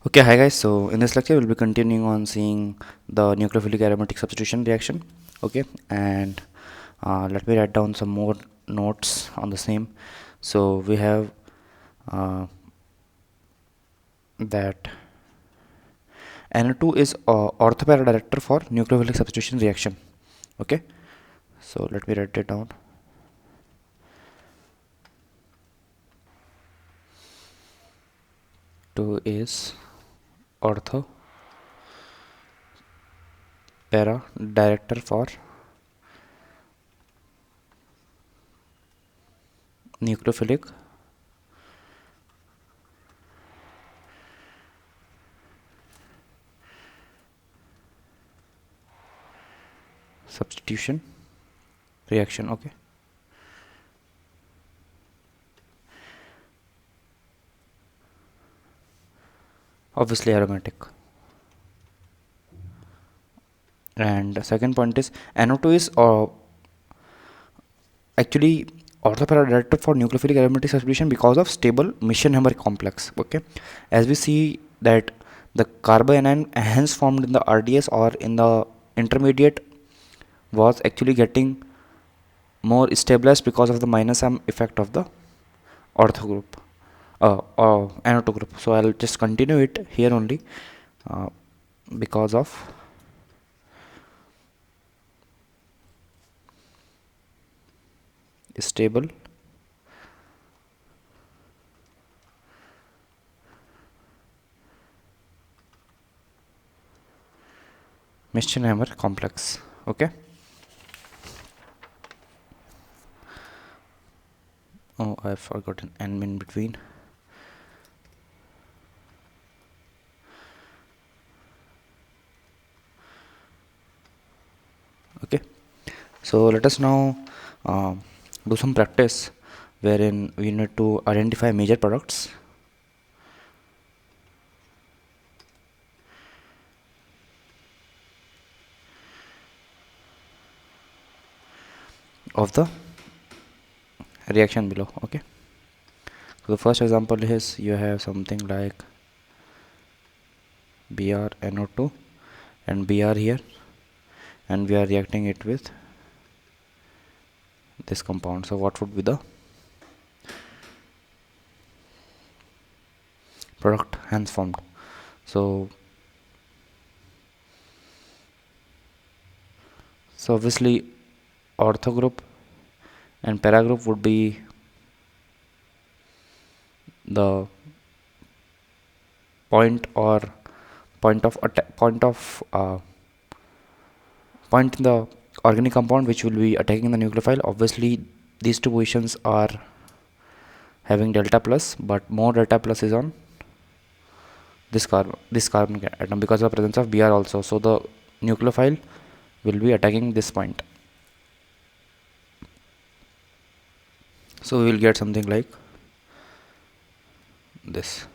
Okay, hi guys. So in this lecture, we'll be continuing on seeing the nucleophilic aromatic substitution reaction. Okay, and let me write down some more notes on the same. So we have uh, that NO2 is orthopara director for nucleophilic substitution reaction. Okay, so let me write it down. Two is ortho para director for nucleophilic substitution reaction. Okay, obviously aromatic. And the second point is NO2 is actually orthopara director for nucleophilic aromatic substitution because of stable mission-Hammer complex. Okay, as we see that the carbanion hence formed in the RDS or in the intermediate was actually getting more stabilized because of the minus M effect of the ortho group, NO2 group. So I'll just continue it here only because of stable Mission-Hammer complex. Okay. Oh, I've forgotten N in between. Okay, so let us now do some practice wherein we need to identify major products of the reaction below. Okay, so the first example is you have something like BrNO2 and Br here, and we are reacting it with this compound. So what would be the product hence formed? So obviously ortho group and para group would be the point or point in the organic compound which will be attacking the nucleophile. Obviously these two positions are having delta plus, but more delta plus is on this carbon atom because of the presence of Br also. So the nucleophile will be attacking this point. So we will get something like this.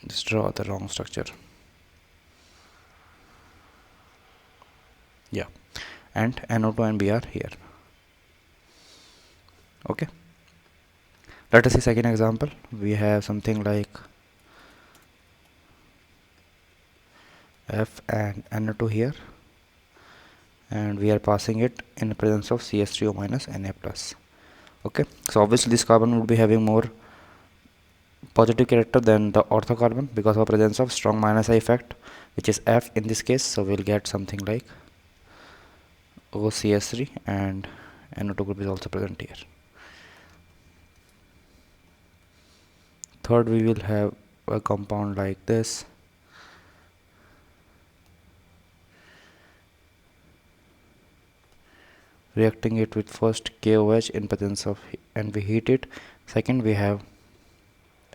Just draw the wrong structure. Yeah, and NO2 and Br here. Okay, let us see second example. We have something like F and NO2 here, and we are passing it in the presence of CH3O minus Na plus. Okay, so obviously this carbon would be having more positive character than the ortho carbon because of presence of strong minus I effect, which is F in this case. So we'll get something like OCS3 and NO2 group is also present here. Third, we will have a compound like this. Reacting it with first KOH in presence of, and we heat it. Second, we have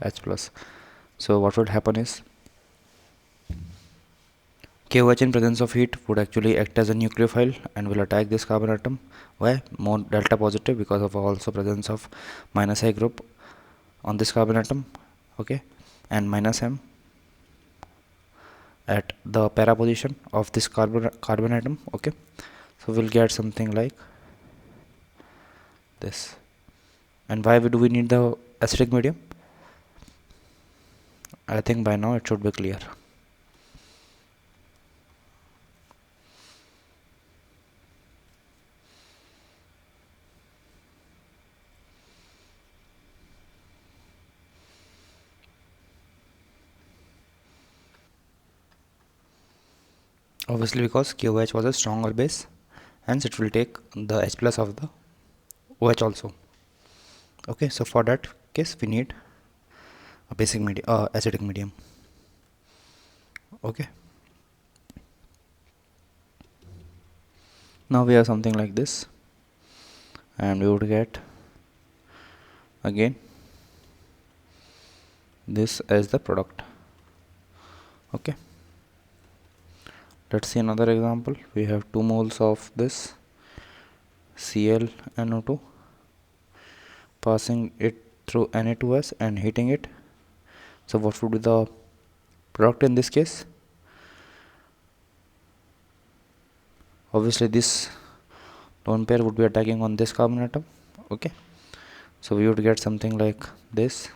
H plus. So what would happen is KOH in presence of heat would actually act as a nucleophile and will attack this carbon atom. Why? More delta positive because of also presence of minus I group on this carbon atom. Okay, and minus M at the para position of this carbon atom. Okay, so we'll get something like this. And why do we need the acidic medium? I think by now it should be clear. Obviously, because KOH was a stronger base, hence it will take the H plus of the OH also. Okay, so for that case we need a basic medium, acidic medium. Okay, now we have something like this, and we would get again this as the product. Okay, let's see another example. We have 2 moles of this ClNO2, passing it through Na2S and heating it. So what would be the product in this case? Obviously this lone pair would be attacking on this carbon atom. Okay, so we would get something like this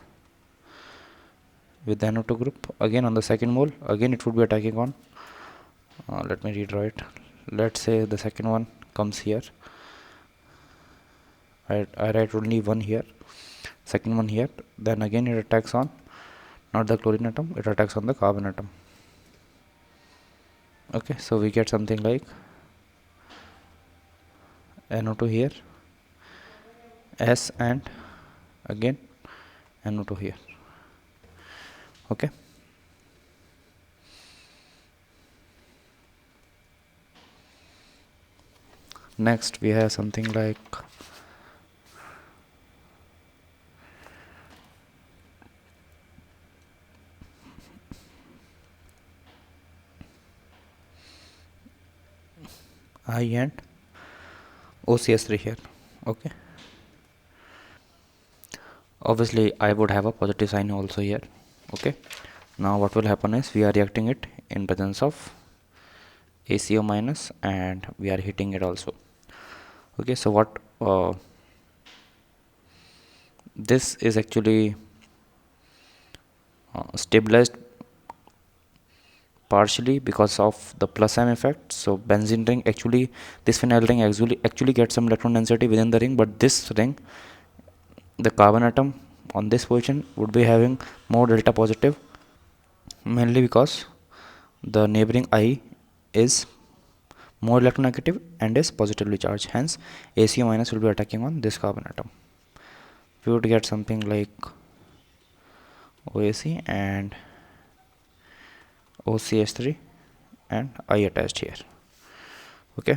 with the NO2 group. Again on the second mole, again it would be attacking on, let me redraw it. Let's say the second one comes here. I write only one here, second one here. Then again it attacks on not the chlorine atom, it attacks on the carbon atom. Okay, so we get something like NO2 here, S, and again NO2 here. Okay, next we have something like I and OCS3 here. Okay, obviously I would have a positive sign also here. Okay, now what will happen is we are reacting it in presence of ACO minus and we are heating it also. Okay, so what this is actually stabilized partially because of the plus M effect. So benzene ring, actually this phenyl ring actually gets some electron density within the ring, but this ring, the carbon atom on this position would be having more delta positive, mainly because the neighboring I is more electronegative and is positively charged, hence ACO minus will be attacking on this carbon atom. We would get something like OAC and OCH3 and I attached here. Okay,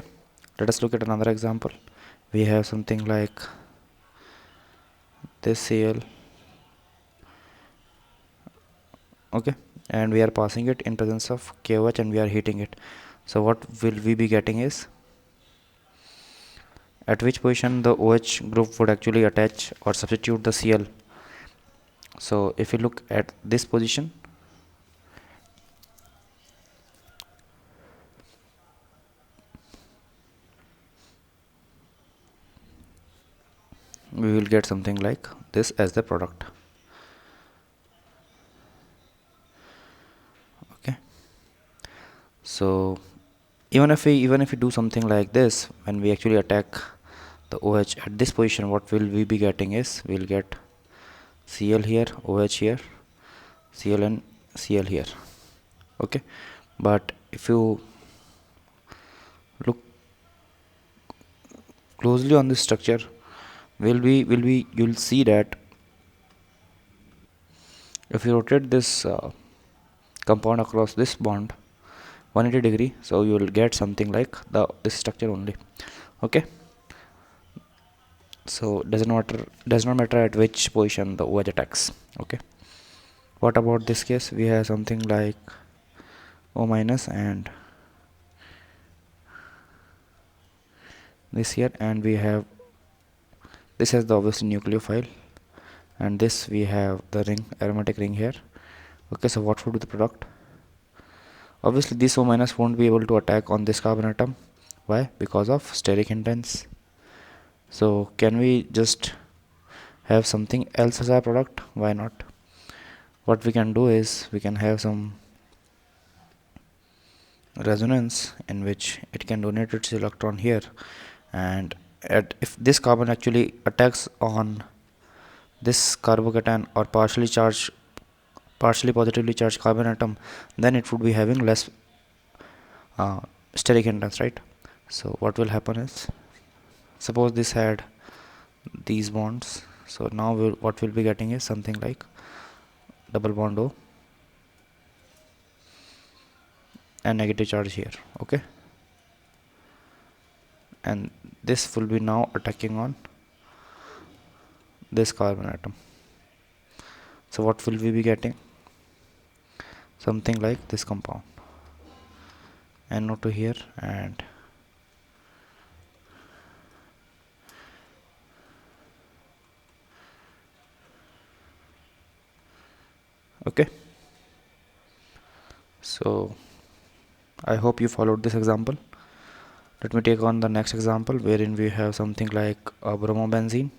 let us look at another example. We have something like this Cl. Okay, and we are passing it in presence of KOH and we are heating it. So what will we be getting is, at which position the OH group would actually attach or substitute the Cl. So if you look at this position, we will get something like this as the product. Okay, so even if we do something like this, when we actually attack the OH at this position, what will we be getting is, we'll get Cl here, OH here, Cl and Cl here. Okay, but if you look closely on this structure, you'll see that if you rotate this compound across this bond 180 degree, so you will get something like this structure only. Okay, so does not matter at which position the OH attacks. Okay, what about this case? We have something like O minus and this here, and we have this has the obviously nucleophile, and this we have the ring, aromatic ring here. Okay, so what would be the product? Obviously this O minus won't be able to attack on this carbon atom. Why? Because of steric hindrance. So can we just have something else as our product? Why not? What we can do is we can have some resonance in which it can donate its electron here, and if this carbon actually attacks on this carbocation or partially positively charged carbon atom, then it would be having less steric hindrance, right? So what will happen is, suppose this had these bonds, so now what we'll be getting is something like double bond O and negative charge here, okay, and this will be now attacking on this carbon atom. So what will we be getting? Something like this compound, NO2 here, and okay. So I hope you followed this example. Let me take on the next example, wherein we have something like a bromobenzene,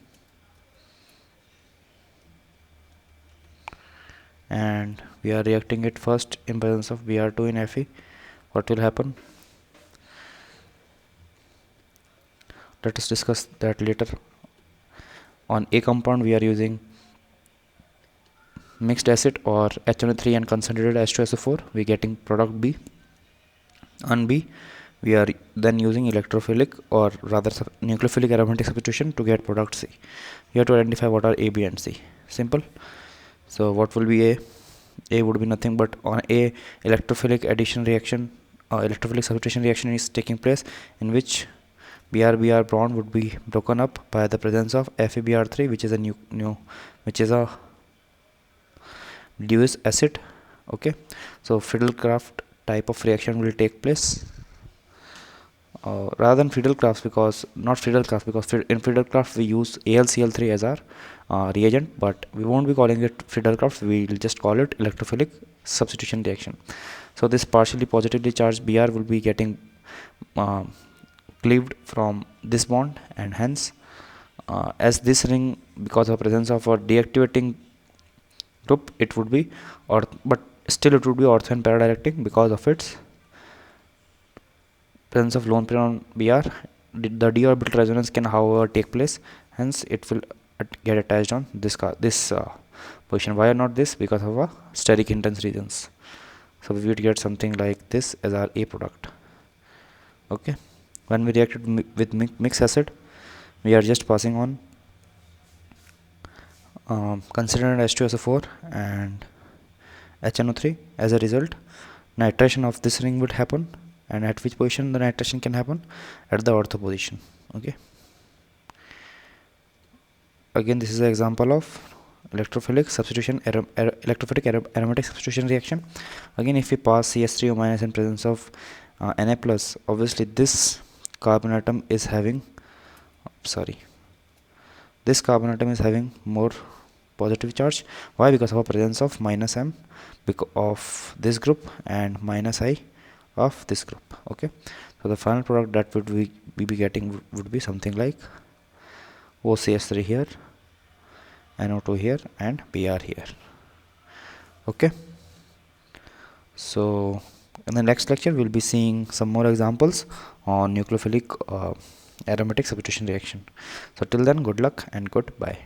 and we are reacting it first in presence of Br2 in Fe. What will happen? Let us discuss that later. On A compound we are using mixed acid or HNO3 and concentrated H2SO4, we are getting product B. On B we are then using electrophilic or rather nucleophilic aromatic substitution to get product C. You have to identify what are A, B and C. Simple. So what will be A? A would be nothing but on A, electrophilic addition reaction or electrophilic substitution reaction is taking place, in which Br bond would be broken up by the presence of FeBr3, which is a Lewis acid. Okay, so Friedel-Crafts type of reaction will take place. Rather than Friedel-Crafts, because in Friedel-Crafts we use AlCl3 as our reagent, but we won't be calling it Friedel-Crafts, we will just call it electrophilic substitution reaction. So this partially positively charged Br will be getting cleaved from this bond, and hence as this ring, because of presence of a deactivating group, it would be but still it would be ortho and para dielectric because of its presence of lone pair on Br. The d orbital resonance can however take place, hence it will get attached on this position. Why not this? Because of a steric hindrance regions. So we would get something like this as our A product. Okay, when we reacted with mixed acid, we are just passing on concentrated H2SO4 and HNO3. As a result, nitration of this ring would happen, and at which position the nitration can happen? At the ortho position. Okay, again this is an example of electrophilic substitution aromatic substitution reaction. Again, if we pass CH3O minus in presence of Na plus, obviously this carbon atom is having more positive charge. Why? Because of a presence of minus M of this group and minus I of this group. Okay, so the final product that we be getting would be something like OCH3 here, NO2 here, and Br here. Okay, so in the next lecture we'll be seeing some more examples on nucleophilic aromatic substitution reaction. So till then, good luck and goodbye.